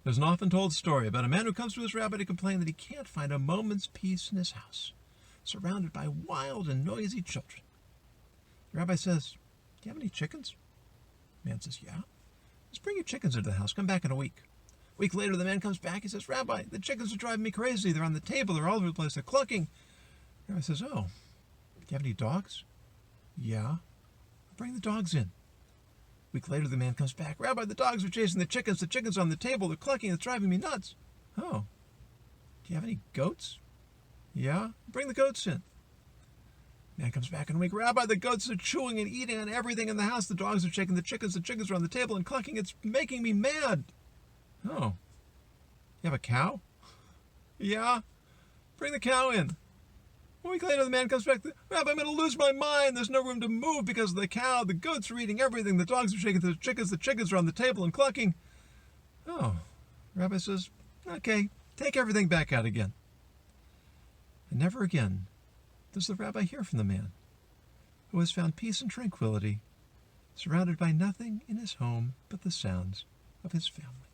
There's an often told story about a man who comes to his rabbi to complain that he can't find a moment's peace in his house, surrounded by wild and noisy children. The rabbi says, "Do you have any chickens?" The man says, "Yeah." "Just bring your chickens into the house. Come back in a week." A week later, the man comes back. He says, "Rabbi, the chickens are driving me crazy. They're on the table. They're all over the place. They're clucking." The rabbi says, "Oh, do you have any dogs?" "Yeah." "Bring the dogs in." A week later, the man comes back. "Rabbi, the dogs are chasing the chickens. The chickens are on the table. They're clucking. It's driving me nuts." "Oh, do you have any goats?" "Yeah." "Bring the goats in." Man comes back in a week. "Rabbi, the goats are chewing and eating on everything in the house. The dogs are shaking the chickens are on the table and clucking. It's making me mad." "Oh, you have a cow?" "Yeah." "Bring the cow in." A week later, the man comes back. "Rabbi, I'm going to lose my mind. There's no room to move because of the cow. The goats are eating everything. The dogs are shaking the chickens are on the table and clucking." "Oh." Rabbi says, "Okay, take everything back out again." And never again does the rabbi hear from the man who has found peace and tranquility, surrounded by nothing in his home but the sounds of his family.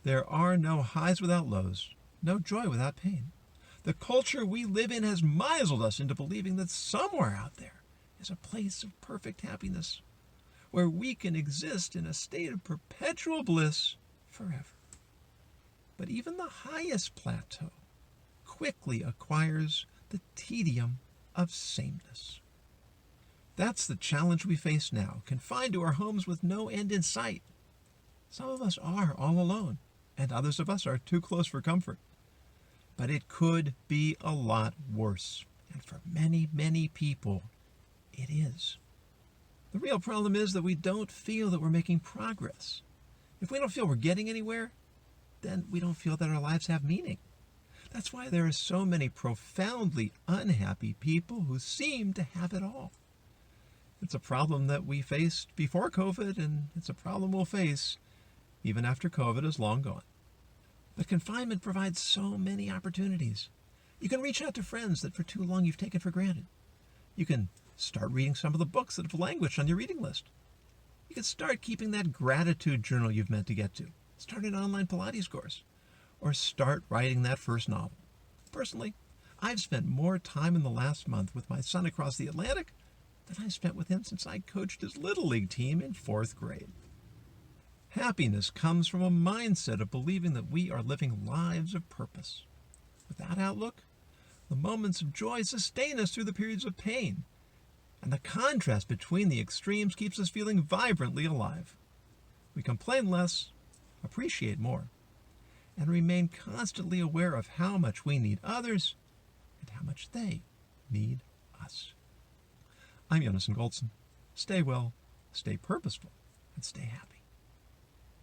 There are no highs without lows, no joy without pain. The culture we live in has misled us into believing that somewhere out there is a place of perfect happiness, where we can exist in a state of perpetual bliss forever. But even the highest plateau quickly acquires the tedium of sameness. That's the challenge we face now, confined to our homes with no end in sight. Some of us are all alone, and others of us are too close for comfort. But it could be a lot worse, and for many, many people, it is. The real problem is that we don't feel that we're making progress. If we don't feel we're getting anywhere, then we don't feel that our lives have meaning. That's why there are so many profoundly unhappy people who seem to have it all. It's a problem that we faced before COVID, and it's a problem we'll face even after COVID is long gone. But confinement provides so many opportunities. You can reach out to friends that for too long you've taken for granted. You can start reading some of the books that have languished on your reading list. You can start keeping that gratitude journal you've meant to get to. Start an online Pilates course. Or start writing that first novel. Personally, I've spent more time in the last month with my son across the Atlantic than I've spent with him since I coached his Little League team in 4th grade. Happiness comes from a mindset of believing that we are living lives of purpose. With that outlook, the moments of joy sustain us through the periods of pain, and the contrast between the extremes keeps us feeling vibrantly alive. We complain less, appreciate more, and remain constantly aware of how much we need others and how much they need us. I'm Yonason Goldson. Stay well, stay purposeful, and stay happy.